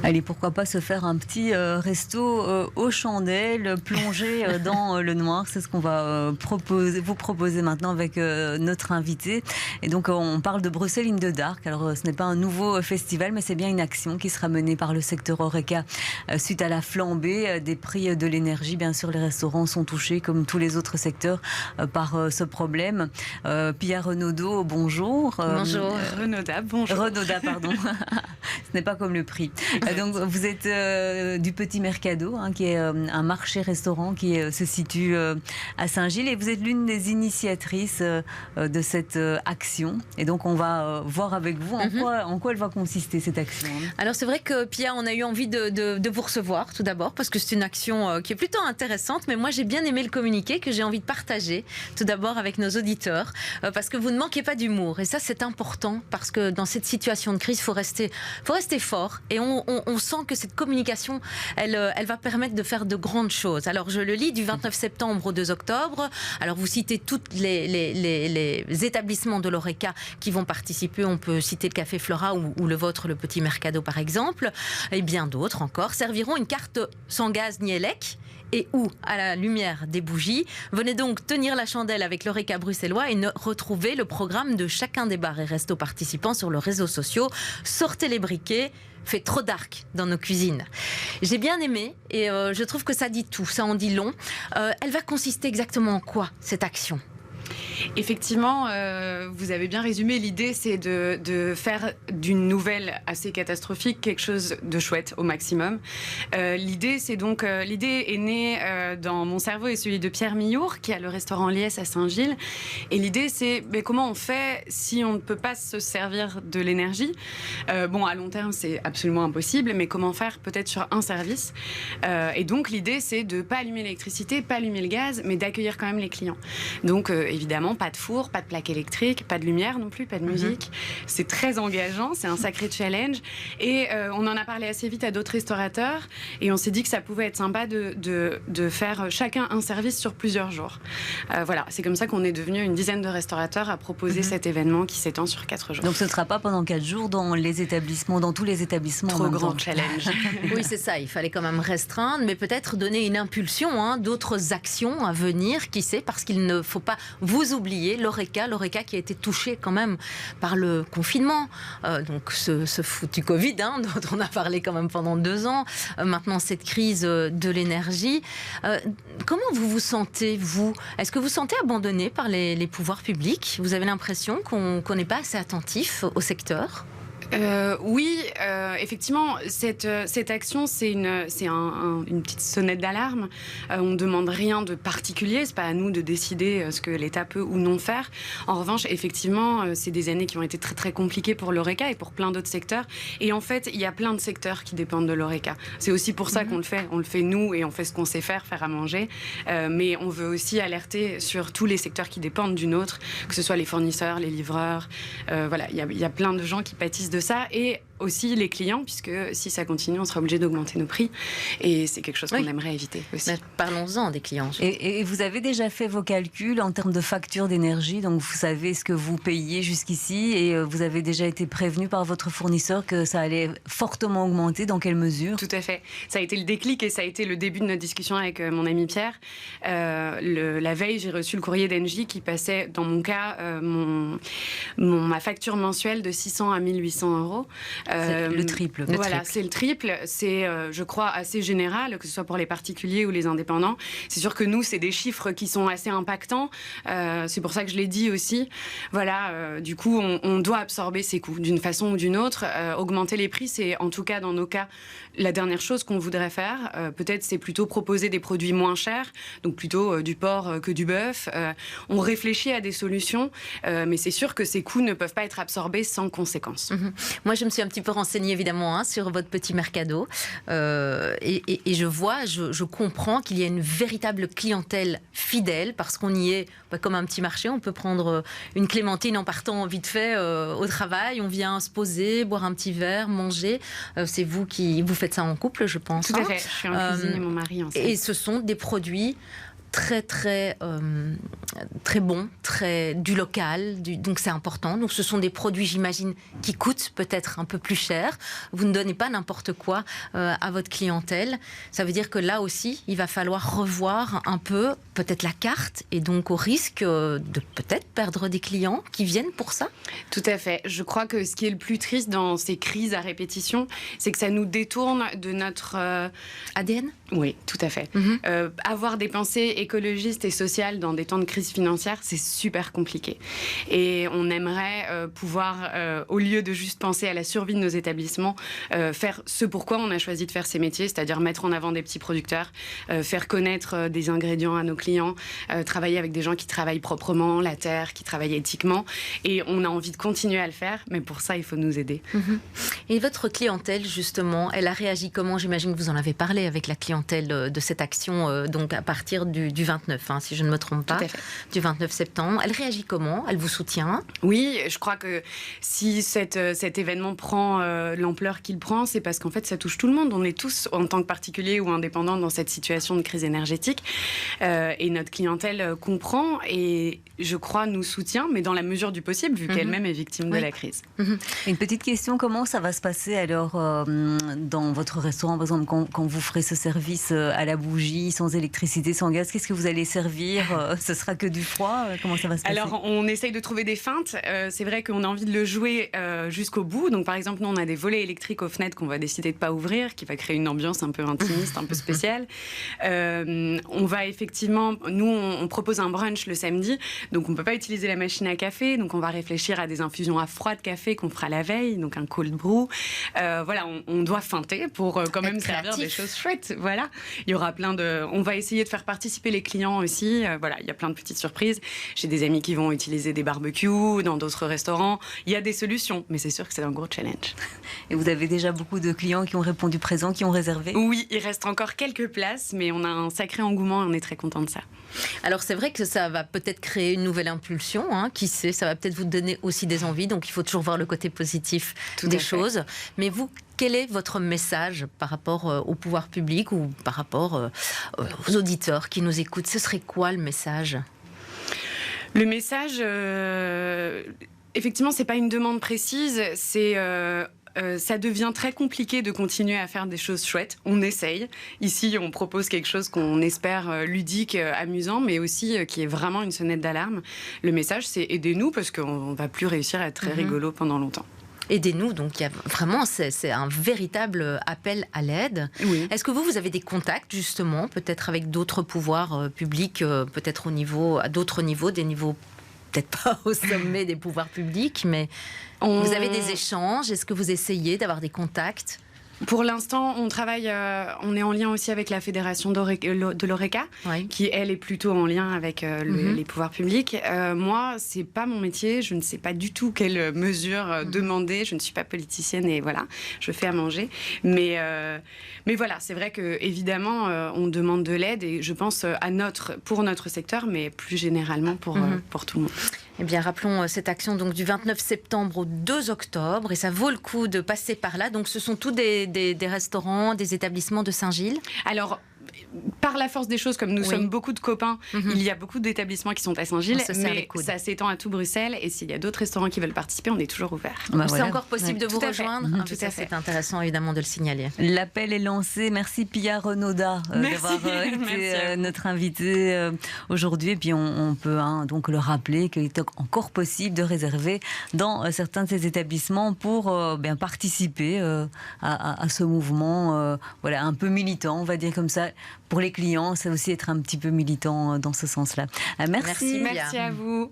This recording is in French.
Allez, pourquoi pas se faire un petit resto aux chandelles, plongé dans le noir. C'est ce qu'on va vous proposer maintenant avec notre invité. Et donc, on parle de Bruxelles in the Dark. Alors, ce n'est pas un nouveau festival, mais c'est bien une action qui sera menée par le secteur Horeca suite à la flambée des prix de l'énergie. Bien sûr, les restaurants sont touchés, comme tous les autres secteurs, par ce problème. Pia Renaudot, bonjour. Bonjour. Renaudat, bonjour. Renaudat, pardon. Ce n'est pas comme le prix. Donc, vous êtes du Petit Mercado, qui est un marché-restaurant qui se situe à Saint-Gilles, et vous êtes l'une des initiatrices de cette action. Et donc, on va voir avec vous en quoi elle va consister, cette action. Alors, c'est vrai que, Pia, on a eu envie de vous recevoir, tout d'abord, parce que c'est une action qui est plutôt intéressante, mais moi, j'ai bien aimé le communiqué que j'ai envie de partager, tout d'abord avec nos auditeurs, parce que vous ne manquez pas d'humour. Et ça, c'est important, parce que dans cette situation de crise, il faut rester fort. Et on sent que cette communication, elle va permettre de faire de grandes choses. Alors, je le lis du 29 septembre au 2 octobre. Alors, vous citez tous les établissements de l'Horeca qui vont participer. On peut citer le Café Flora ou le vôtre, le Petit Mercado, par exemple. Et bien d'autres encore serviront une carte sans gaz ni élec et ou à la lumière des bougies. Venez donc tenir la chandelle avec l'Horeca bruxellois et retrouver le programme de chacun des bars et restos participants sur les réseaux sociaux. Sortez les briquets. Fait trop dark dans nos cuisines. J'ai bien aimé et je trouve que ça dit tout, ça en dit long. Elle va consister exactement en quoi, cette action ? Effectivement, vous avez bien résumé. L'idée, c'est de faire d'une nouvelle assez catastrophique quelque chose de chouette au maximum. L'idée est née dans mon cerveau et celui de Pierre Millour, qui a le restaurant Liès à Saint-Gilles. Et l'idée, c'est comment on fait si on ne peut pas se servir de l'énergie. À long terme, c'est absolument impossible, mais comment faire peut-être sur un service. Et donc, l'idée, c'est de ne pas allumer l'électricité, pas allumer le gaz, mais d'accueillir quand même les clients. Donc, évidemment, pas de four, pas de plaque électrique, pas de lumière non plus, pas de musique. C'est très engageant, c'est un sacré challenge. Et on en a parlé assez vite à d'autres restaurateurs. Et on s'est dit que ça pouvait être sympa de faire chacun un service sur plusieurs jours. Voilà, c'est comme ça qu'on est devenu une dizaine de restaurateurs à proposer cet événement qui s'étend sur 4 jours. Donc ce ne sera pas pendant 4 jours dans tous les établissements. Trop grand challenge. Oui, c'est ça, il fallait quand même restreindre, mais peut-être donner une impulsion, d'autres actions à venir, qui sait, parce qu'il ne faut pas vous oublier l'Horeca qui a été touché quand même par le confinement, donc ce foutu Covid dont on a parlé quand même pendant 2 ans, maintenant cette crise de l'énergie. Comment vous vous sentez, vous ? Est-ce que vous sentez abandonné par les pouvoirs publics ? Vous avez l'impression qu'on n'est pas assez attentif au secteur ? Oui, effectivement, cette action, c'est une petite sonnette d'alarme. On ne demande rien de particulier, c'est pas à nous de décider ce que l'État peut ou non faire. En revanche, effectivement, c'est des années qui ont été très très compliquées pour l'Horeca et pour plein d'autres secteurs. Et en fait, il y a plein de secteurs qui dépendent de l'Horeca. C'est aussi pour ça qu'on le fait. On le fait nous et on fait ce qu'on sait faire à manger. Mais on veut aussi alerter sur tous les secteurs qui dépendent du nôtre, que ce soit les fournisseurs, les livreurs. Voilà, il y a plein de gens qui pâtissent de ça, et aussi les clients, puisque si ça continue, on sera obligé d'augmenter nos prix, et c'est quelque chose qu'on aimerait éviter aussi. Mais parlons-en des clients. Et vous avez déjà fait vos calculs en termes de facture d'énergie, donc vous savez ce que vous payez jusqu'ici, et vous avez déjà été prévenu par votre fournisseur que ça allait fortement augmenter. Dans quelle mesure ? Tout à fait. Ça a été le déclic et ça a été le début de notre discussion avec mon ami Pierre. La veille, j'ai reçu le courrier d'Engie qui passait, dans mon cas, ma facture mensuelle de 600 à 1800 euros. C'est le triple. Voilà, c'est le triple. C'est, je crois, assez général, que ce soit pour les particuliers ou les indépendants. C'est sûr que nous, c'est des chiffres qui sont assez impactants. C'est pour ça que je l'ai dit aussi. Voilà, du coup, on doit absorber ces coûts d'une façon ou d'une autre. Augmenter les prix, c'est en tout cas, dans nos cas, la dernière chose qu'on voudrait faire. Peut-être, c'est plutôt proposer des produits moins chers, donc plutôt du porc que du bœuf. On réfléchit à des solutions, mais c'est sûr que ces coûts ne peuvent pas être absorbés sans conséquence. Moi, je me suis un petit peu renseignée évidemment sur votre Petit Mercado et je comprends qu'il y a une véritable clientèle fidèle, parce qu'on y est comme un petit marché. On peut prendre une clémentine en partant vite fait au travail, on vient se poser, boire un petit verre, manger. C'est vous qui faites ça en couple, je pense. Tout à fait, je suis en cuisine et mon mari ensemble. Et ce sont des produits très très très bon, du local, donc c'est important. Donc ce sont des produits, j'imagine, qui coûtent peut-être un peu plus cher. Vous ne donnez pas n'importe quoi à votre clientèle. Ça veut dire que là aussi, il va falloir revoir un peu peut-être la carte, et donc au risque de peut-être perdre des clients qui viennent pour ça. Tout à fait. Je crois que ce qui est le plus triste dans ces crises à répétition, c'est que ça nous détourne de notre ADN. Oui, tout à fait. Avoir des pensées écologistes et sociales dans des temps de crise financière, c'est super compliqué. Et on aimerait pouvoir, au lieu de juste penser à la survie de nos établissements, faire ce pourquoi on a choisi de faire ces métiers, c'est-à-dire mettre en avant des petits producteurs, faire connaître des ingrédients à nos clients, travailler avec des gens qui travaillent proprement, la terre, qui travaillent éthiquement. Et on a envie de continuer à le faire, mais pour ça, il faut nous aider. Et votre clientèle, justement, elle a réagi comment? J'imagine que vous en avez parlé avec la clientèle de cette action, donc à partir du 29, si je ne me trompe pas, du 29 septembre. Elle réagit comment? Elle vous soutient? Oui, je crois que si cet événement prend l'ampleur qu'il prend, c'est parce qu'en fait, ça touche tout le monde. On est tous, en tant que particuliers ou indépendants, dans cette situation de crise énergétique. Et notre clientèle comprend et, je crois, nous soutient, mais dans la mesure du possible, vu qu'elle-même est victime de la crise. Une petite question, comment ça va se passer alors dans votre restaurant, par exemple, quand vous ferez ce service à la bougie, sans électricité, sans gaz, qu'est-ce que vous allez servir? Ce sera que du froid? Comment ça va se passer? Alors, on essaye de trouver des feintes. C'est vrai qu'on a envie de le jouer jusqu'au bout. Donc, par exemple, nous, on a des volets électriques aux fenêtres qu'on va décider de ne pas ouvrir, qui va créer une ambiance un peu intimiste, un peu spéciale. On va effectivement... Nous, on propose un brunch le samedi, donc on ne peut pas utiliser la machine à café. Donc, on va réfléchir à des infusions à froid de café qu'on fera la veille, donc un cold brew. Voilà, on doit feinter pour quand même servir des choses chouettes. Voilà, il y aura plein de... On va essayer de faire participer les clients aussi. Voilà, il y a plein de petites surprises. J'ai des amis qui vont utiliser des barbecues dans d'autres restaurants. Il y a des solutions, mais c'est sûr que c'est un gros challenge. Et vous avez déjà beaucoup de clients qui ont répondu présent, qui ont réservé? Oui, il reste encore quelques places, mais on a un sacré engouement et on est très content de ça. Alors c'est vrai que ça va peut-être créer une nouvelle impulsion, qui sait, ça va peut-être vous donner aussi des envies, donc il faut toujours voir le côté positif des choses. Mais vous, quel est votre message par rapport au pouvoir public ou par rapport aux auditeurs qui nous écoutent? Ce serait quoi le message? Le message, effectivement, c'est pas une demande précise, c'est... ça devient très compliqué de continuer à faire des choses chouettes. On essaye. Ici, on propose quelque chose qu'on espère ludique, amusant, mais aussi qui est vraiment une sonnette d'alarme. Le message, c'est aidez-nous parce qu'on ne va plus réussir à être très rigolo pendant longtemps. Aidez-nous, donc il y a vraiment, c'est un véritable appel à l'aide. Oui. Est-ce que vous avez des contacts justement, peut-être avec d'autres pouvoirs publics, peut-être à d'autres niveaux, des niveaux peut-être pas au sommet des pouvoirs publics, mais vous avez des échanges? Est-ce que vous essayez d'avoir des contacts? Pour l'instant, on travaille, on est en lien aussi avec la fédération de l'Oreca, qui, elle, est plutôt en lien avec les pouvoirs publics. Moi, c'est pas mon métier, je ne sais pas du tout quelles mesures demander, je ne suis pas politicienne et voilà, je fais à manger. Mais voilà, c'est vrai qu'évidemment, on demande de l'aide et je pense pour notre secteur, mais plus généralement pour tout le monde. Eh bien, rappelons cette action donc, du 29 septembre au 2 octobre et ça vaut le coup de passer par là. Donc, ce sont tous des restaurants, des établissements de Saint-Gilles? Alors, par la force des choses, comme nous sommes beaucoup de copains, il y a beaucoup d'établissements qui sont à Saint-Gilles, mais ça s'étend à tout Bruxelles. Et s'il y a d'autres restaurants qui veulent participer, on est toujours ouvert. C'est encore possible de vous rejoindre. Tout à fait. C'est intéressant évidemment de le signaler. L'appel est lancé. Merci Pia Renaudin d'avoir été notre invitée aujourd'hui. Et puis on peut donc le rappeler qu'il est encore possible de réserver dans certains de ces établissements pour participer à ce mouvement un peu militant, on va dire comme ça. Pour les clients, c'est aussi être un petit peu militant dans ce sens-là. Merci. Merci à vous.